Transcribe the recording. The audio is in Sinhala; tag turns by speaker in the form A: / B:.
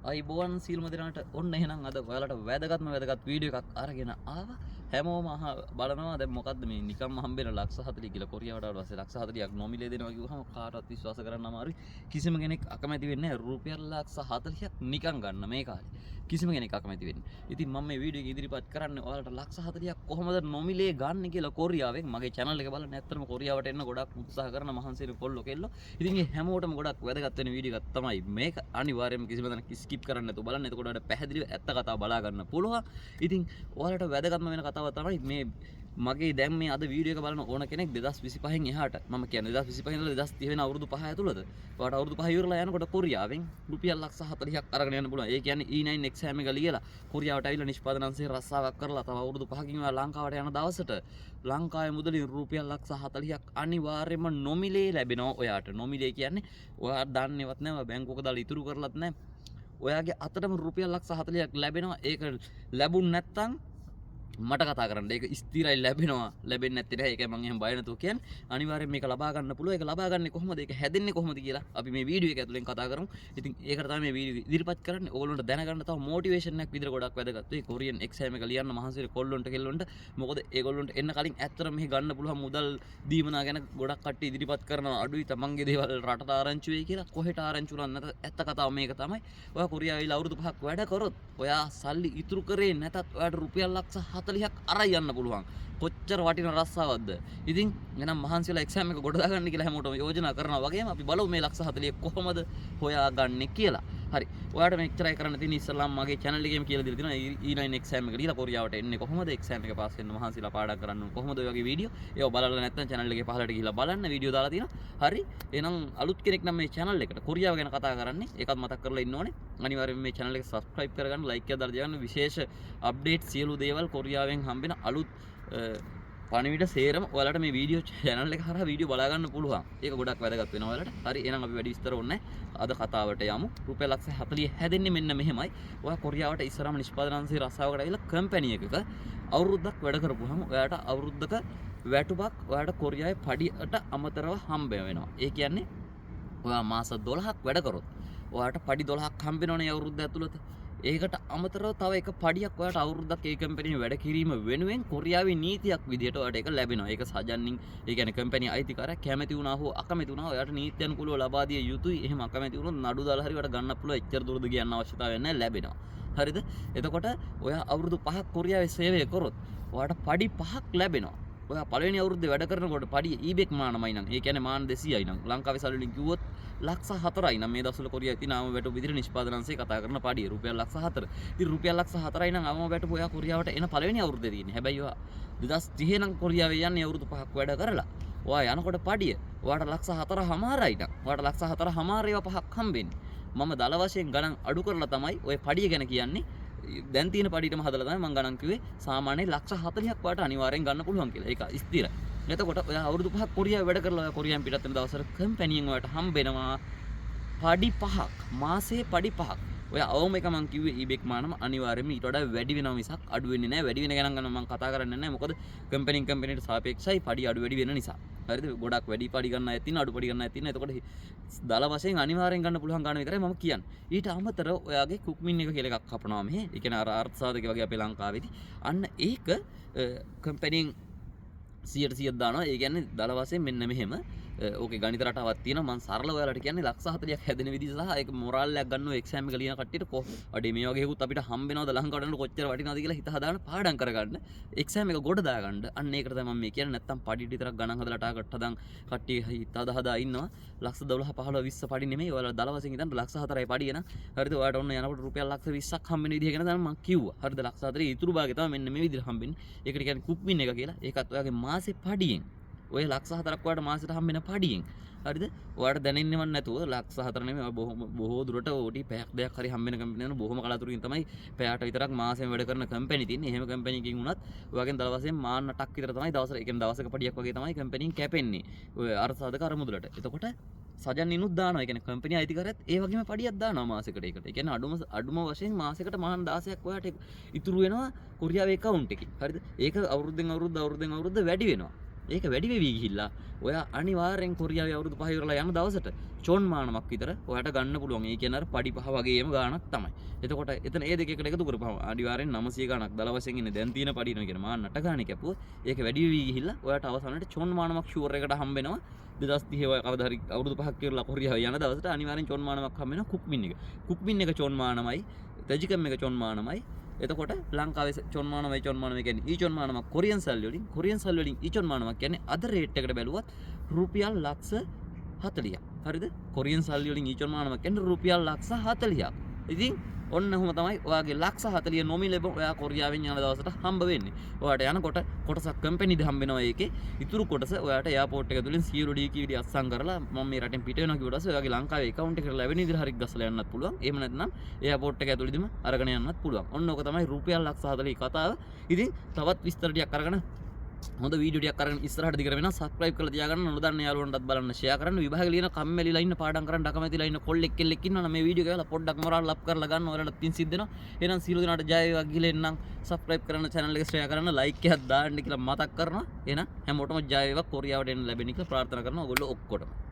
A: අයිබෝන් සීල්ම දෙනාට ඔන්න එහෙනම් අද ඔයාලට වැදගත්ම වැදගත් වීඩියෝ එකක් අරගෙන ආවා. හැමෝම බලනවා දැන් මොකද්ද මේ නිකම්ම හම්බෙන ලක්ෂ 40 කියලා කොරියාවට ආවට පස්සේ ලක්ෂ 40ක් නොමිලේ දෙනවා කිව්වහම කාටවත් විශ්වාස කරන්න අමාරුයි. කිසිම කෙනෙක් අකමැති වෙන්නේ නැහැ රුපියල් ලක්ෂ 40ක් නිකන් ගන්න මේ කාලේ. කිසිම කෙනෙක් අකමැති වෙන්නේ. ඉතින් මම මේ වීඩියෝ එක ඉදිරිපත් කරන්නේ ඔයාලට ලක්ෂ 40ක් කොහොමද නොමිලේ ගන්න කියලා කොරියාවෙන්. මගේ channel එක බලන්න ඇත්තටම කොරියාවට එන්න ගොඩක් උත්සාහ කරන මහන්සියලු කොල්ලෝ කෙල්ලෝ. ඉතින් මේ හැමෝටම ගොඩක් වැදගත් වෙන වීඩියෝ එකක් තමයි මේක. අනිවාර්යයෙන්ම කිසිම දෙයක් ස්කිප් කරන්න නැතුව බලන්න. එතකොට ඔයාලට පැහැදිලිව ඇත්ත කතාව බලා ගන්න පුළුවන්. ඉතින් ඔයාලට වැදගත්ම වෙන කතාව තමයි මේ මගේ දැන් මේ අද වීඩියෝ එක බලන ඕන කෙනෙක් 2025න් එහාට මම කියන්නේ 2025 ඉඳලා 2030 වෙන අවුරුදු 5 ඇතුළත ඔයාලට අවුරුදු 5 ඉවරලා යනකොට කොරියාවෙන් රුපියල් ලක්ෂ 40ක් අරගෙන යන්න පුළුවන්. ඒ කියන්නේ E9 exam එක ලියලා කොරියාවට ඇවිල්ලා නිෂ්පාදන අංශයේ රස්සාවක් කරලා තව අවුරුදු 5කින් ඔයා ලංකාවට යන දවසට ලංකාවේ මුදලින් රුපියල් ලක්ෂ 40ක් අනිවාර්යයෙන්ම නොමිලේ ලැබෙනවා ඔයාට. නොමිලේ කියන්නේ ඔයා දන්නේවත් නැහැ බැංකුවක දාලා ඉතුරු කරලත් නැහැ. ඔයාගේ අතටම රුපියල් ලක්ෂ 40ක් ලැබෙනවා. ඒක ලැබුණ නැත්නම් මට කතා කරන්න. ඒක ස්ථිරයි ලැබෙනවා. ලැබෙන්නේ නැත්තේ නැහැ. ඒකයි මම එහෙම බය නැතුව කියන්නේ. අනිවාර්යෙන් මේක ලබා ගන්න පුළුවන්. ඒක ලබා ගන්නේ කොහොමද? ඒක හැදෙන්නේ කොහොමද කියලා අපි මේ වීඩියෝ එක ඇතුලෙන් කතා කරමු. ඉතින් ඒකට තමයි මේ වීඩියෝ ඉදිරිපත් කරන්නේ. ඕගොල්ලන්ට දැනගන්න තව මොටිවේෂන් එකක් විදිහට ගොඩක් වැදගත්. ඒ කොරියන් එක්සෑම් එක ලියන්න මහන්සියට කොල්ලොන්ට කෙල්ලොන්ට. මොකද ඒගොල්ලොන්ට එන්න කලින් ඇත්තටම මෙහි ගන්න පුළුවන් මුදල් දීමනා ගැන ගොඩක් කට්ටිය ඉදිරිපත් කරනවා. අඩුයි තමන්ගේ දේවල් රටට ආරංචි වෙයි කියලා. කොහෙට ආරංචි වුණත් නැත. ඇත්ත කතාව මේක තමයි. ඔයා කොරියාවේ ඉල අවුරුදු 5ක් වැඩ කරොත් ඔයා සල්ලි ඉතුරු කරේ නැතත් ඔයාට රුපියල් ලක්ෂ 40ක් අරයි පුළුවන්. කොච්චර වටින රස්සාවක්ද. ඉතින් එනම් මහන්සියලා එක්සෑම් එක ගොඩ දාගන්න කියලා හැමෝටම යෝජනා කරනවා වගේම අපි බලමු මේ ලක්ෂ 40 කොහොමද හොයාගන්නේ කියලා. හරි. ඔයාලට මෙච්චරයි කරන්න තියෙන්නේ. ඉස්සල්ලාම මගේ channel එකේම කියලා දීලා තියෙනවා E9 එක්සෑම් එක දීලා කොරියාවට එන්නේ කොහොමද එක්සෑම් එක පාස් වෙන්න මහන්සියලා පාඩම් කරන්න කොහොමද ඔය වගේ වීඩියෝ. ඒව බලලා නැත්නම් channel එකේ පහළට ගිහිල්ලා බලන්න වීඩියෝ දාලා තියෙනවා. හරි. එහෙනම් අලුත් කෙනෙක් නම් මේ channel එකට කොරියාව ගැන කතා කරන්නේ ඒකත් මතක් කරලා ඉන්න ඕනේ. අනිවාර්යයෙන් මේ channel එක subscribe කරගන්න, like එක දාලා දාන්න. විශේෂ update සියලු දේවල් කොරියාවෙන් හම්බෙන අලුත් පණිවිඩ සේරම ඔයාලට මේ වීඩියෝ channel එක හරහා වීඩියෝ බලා ගන්න පුළුවන්. ඒක ගොඩක් වැදගත් වෙනවා ඔයාලට. හරි එහෙනම් අපි වැඩි විස්තර ඕනේ නැහැ. අද කතාවට යමු. රුපියල් ලක්ෂ 40 හැදෙන්නේ මෙන්න මෙහෙමයි. ඔයා කොරියාවට ඉස්සරහම නිෂ්පාදන අංශයේ රස්සාවකට ඇවිල්ලා කම්පැනි එකක අවුරුද්දක් වැඩ කරපුවාම ඔයාට අවුරුද්දක වැටුපක් ඔයාට කොරියාවේ පඩියට අමතරව හම්බ වෙනවා. ඒ කියන්නේ ඔයා මාස 12ක් වැඩ කරොත් ඔයාට පඩි 12ක් හම්බ වෙනවනේ අවුරුද්ද ඇතුළත. ඒකට අමතරව තව එක පඩියක් ඔයාට අවුරුද්දක් ඒ කම්පැනියේ වැඩ කිරීම වෙනුවෙන් කොරියාවේ නීතියක් විදිහට ඔයාට ඒක ලැබෙනවා. ඒක සජන්නින් ඒ කියන්නේ කම්පැනි අයිතිකාරයා කැමති වුණා හෝ අකමැති වුණා ඔයාට නීති අනුකූලව ලබා දිය යුතුයි. එහෙම අකමැති වුණොත් නඩු දාලා හරි ඔයාට ගන්න පුළුවන්. එච්චර දුරද කියන්න අවශ්‍යතාවයක් නැහැ ලැබෙනවා. හරිද? එතකොට ඔයා අවුරුදු 5ක් කොරියාවේ සේවය කරොත් ඔයාට පඩි 5ක් ලැබෙනවා. ඔයා පළවෙනි අවුරුද්දේ වැඩ කරනකොට පඩිය ඊබෙක් මානමයි නම් ඒ කියන්නේ මාන 200යි නම් ලංකාවේ සල්ලි වලින් කිව්වොත් ලක්ෂ 4යි නම් මේ දවස්වල කොරියාවේ තියෙන ආම වැටුප විදිහට නිෂ්පාදන අංශයේ කතා කරන පඩිය රුපියල් ලක්ෂ 4. ඉතින් රුපියල් ලක්ෂ 4යි නම් ආම වැටුප ඔයා කොරියාවට එන පළවෙනි අවුරුද්දේ තියෙන්නේ. හැබැයි ඔයා 2030 නම් කොරියාවේ යන්නේ අවුරුදු 5ක් වැඩ කරලා. ඔයා යනකොට පඩිය ඔයාට ලක්ෂ 4මාරයි නම් ඔයාට ලක්ෂ 4මාර ඒවා 5ක් හම්බෙන්නේ. මම දල වශයෙන් ගණන් අඩු කරලා තමයි ඔය පඩිය ගැන කියන්නේ. දැන් තියෙන පඩියටම හදලා තමයි මම ගණන් කිව්වේ සාමාන්‍යයෙන් ලක්ෂ 40ක් වාට අනිවාර්යෙන් ගන්න පුළුවන් කියලා. ඒක ස්ථිරයි. එතකොට ඔයා අවුරුදු 5ක් කොරියාවේ වැඩ කරලා ඔයා කොරියාවෙන් පිටත් වෙන දවසට කම්පැනියෙන් ඔයාට හම්බ වෙනවා පඩි 5ක්. මාසේ පඩි 5ක්. ඔය අවම එක මම කිව්වේ ඊබෙක් මානම අනිවාර්යයෙන්ම ඊට වඩා වැඩි වෙනවා මිසක් අඩු වෙන්නේ නැහැ. වැඩි වෙන ගණන් ගන්න මම කතා කරන්නේ නැහැ. මොකද කම්පැනිට සාපේක්ෂයි පඩි අඩු වැඩි වෙන නිසා. හරිද? ගොඩක් වැඩි පඩි ගන්න අය තියෙනවා, අඩු පඩි ගන්න අය තියෙනවා. එතකොට දල වශයෙන් අනිවාර්යෙන් ගන්න පුළුවන් ගන්න විතරයි මම කියන්නේ. ඊට අමතරව ඔයාගේ කුක්මින් එක කියලා එකක් කපනවා මෙහෙ. ඒ කියන්නේ අර අර්ථ සාධක වගේ අපේ ලංකාවේදී. අන්න ඒක කම්පැනිෙන් 100% දානවා. ඒ කියන්නේ දල වශයෙන් මෙන්න මෙහෙම ඕකේ ගණිත රටාවක් තියෙනවා. මම සරල ඔයාලට කියන්නේ ලක්ෂ 40ක් හැදෙන විදිහ සහ ඒක මොරාල් එකක් ගන්නව එක්සෑම් එක ලියන කට්ටියට අඩේ මේ වගේ හේකුත් අපිට හම්බ වෙනවද ලංකාවට යනකොට කොච්චර වටිනවද කියලා හිත හදාගෙන පාඩම් කරගන්න එක්සෑම් එක ගොඩ දාගන්න. අන්න ඒකට තමයි මම මේ කියන්නේ. නැත්තම් පඩි විතරක් ගණන් හදලා ටාගට් හදාන් කට්ටිය හිත හදා ඉන්නවා. ලක්ෂ 12 15 20 පඩි නෙමෙයි. ඔයාලා දල වශයෙන් ඉතින් ලක්ෂ 4යි පඩිය නම් හරිද? ඔයාලට ඔන්න යනකොට රුපියල් ලක්ෂ 20ක් හම්බ වෙන විදිහ ගැන තමයි මම කිව්වා. හරිද? ලක්ෂ 4 ඉතුරු භාගය තමයි මෙන්න මේ විදිහට හම්බෙන්නේ. ඒකට කියන්නේ කුක්මින් එක කියලා. ඒකත් ඔයාගේ මාසේ පඩියෙන් ඔය ලක්ෂ 4ක් ඔයාලට මාසෙට හම්බෙන පඩියෙන්. හරිද? ඔයාලට දැනෙන්නේවත් නැතුව ලක්ෂ 4 නෙමෙයි බොහෝ දුරට ඕටි පැයක් දෙයක් හරි හම්බෙන කම්පැනි යන බොහොම කලාතුරකින් තමයි පැයට විතරක් මාසෙම වැඩ කරන කම්පැනි තියෙන්නේ. එහෙම කම්පැනි එකකින් වුණත් ඔයගෙන් දල වශයෙන් මාන 8ක් විතර තමයි දවසට ඒ කියන්නේ දවසක පඩියක් වගේ තමයි කම්පැනිෙන් කැපෙන්නේ. ඔය අර්ථ සාධක අරමුදලට. එතකොට සජන් ඉනුත් දානවා. ඒ කියන්නේ කම්පැනි අයිතිකාරයත් ඒ වගේම පඩියක් දානවා මාසෙකට ඒකට. ඒ කියන්නේ අඩුම වශයෙන් මාසෙකට මාන 16ක් ඔයාට ඉතුරු වෙනවා කොරියාවේ account එකේ. හරිද? ඒක අවුරුද්දෙන් අවුරුද්ද වැඩි වෙනවා. ඒක වැඩි වෙවි ගිහිල්ලා ඔයා අනිවාර්යෙන් කොරියාවේ අවුරුදු 5 ඉවරලා යන දවසට චොන් මානමක් විතර ඔයාට ගන්න පුළුවන්. ඒ කියන්නේ අර පඩි 5 වගේම ගාණක් තමයි. එතකොට එතන ඒ දෙක එකට එකතු කරපුවම අනිවාර්යෙන් 900 ගාණක් දල වශයෙන් ඉන්නේ. දැන් තියෙන පඩි නෝ කියන මාන 8 ගාණේ කැපුවොත් ඒක වැඩි වෙවි ගිහිල්ලා ඔයාට අවසානයේ චොන් මානමක් ෂුවර් එකට හම්බ වෙනවා. 2030 ඔය කවදා හරි අවුරුදු 5ක් ඉවරලා කොරියාවේ යන දවසට අනිවාර්යෙන් චොන් මානමක් හම්බ වෙනවා කුක්මින් එක. කුක්මින් එක චොන් මානමයි, තෙජිකම් එක චොන් මානමයි. එතකොට ලංකාවේ චොන් මානමයි කියන්නේ ඊ චොන් මානමක් කොරියන් සල්ලි වලින් ඊ චොන් මානමක් කියන්නේ අද රේට් එකට බැලුවත් රුපියල් ලක්ෂ 40ක්. හරිද? කොරියන් සල්ලි වලින් ඊ චොන් මානමක් කියන්නේ රුපියල් ලක්ෂ 40ක්. ඉතින් ඔන්න ඔහම තමයි ඔයාගේ ලක්ෂ 40 නොමිලේ ඔයා කොරියාවෙන් යන දවසට හම්බ වෙන්නේ. ඔයාට යනකොට කොටසක් කම්පැනිද හම්බ වෙනවා ඒකේ. ඉතුරු කොටස ඔයාට එයාපෝට් එක තුලින් COD කීවිඩි අස්සම් කරලා මම මේ රටෙන් පිට වෙනවා කිව්වට පස්සේ ඔයාගේ ලංකාවේ account එකට ලැබෙන විදිහට හරි ගස්සලා යන්නත් පුළුවන්. එහෙම නැත්නම් එයාපෝට් එක ඇතුළේදීම අරගෙන යන්නත් පුළුවන්. ඔන්න ඔක තමයි රුපියල් ලක්ෂ 40 කතාව. ඉතින් තවත් විස්තර ටිකක් අරගෙන හොඳ වීඩියෝ ටිකක් අරගෙන ඉස්සරහට දිගට වෙනවා. සබ්ස්ක්‍රයිබ් කරලා තියාගන්න. නොදන්න යාළුවන්ටත් බලන්න ෂෙයා කරන්න. විභාගෙ ලියන කම්මැලිලා ඉන්න පාඩම් කරන්න අකමැතිලා ඉන්න කොල්ලෙක් කෙල්ලෙක් ඉන්නවනම් මේ වීඩියෝ එක ගාලා පොඩ්ඩක් මොරාල් අප් කරලා ගන්න. ඔයාලට පින් සිද්ධ වෙනවා. එහෙනම් සියලු දෙනාට ජය වේවා කියලා එන්නම්. සබ්ස්ක්‍රයිබ් කරන්න, channel එක ෂෙයා කරන්න, like එකක් දාන්න කියලා මතක් කරනවා. එහෙනම් හැමෝටම ජය වේවා. කොරියාවට එන්න ලැබෙන එක ප්‍රාර්ථනා කරනවා ඔයගොල්ලෝ ඔක්කොටම.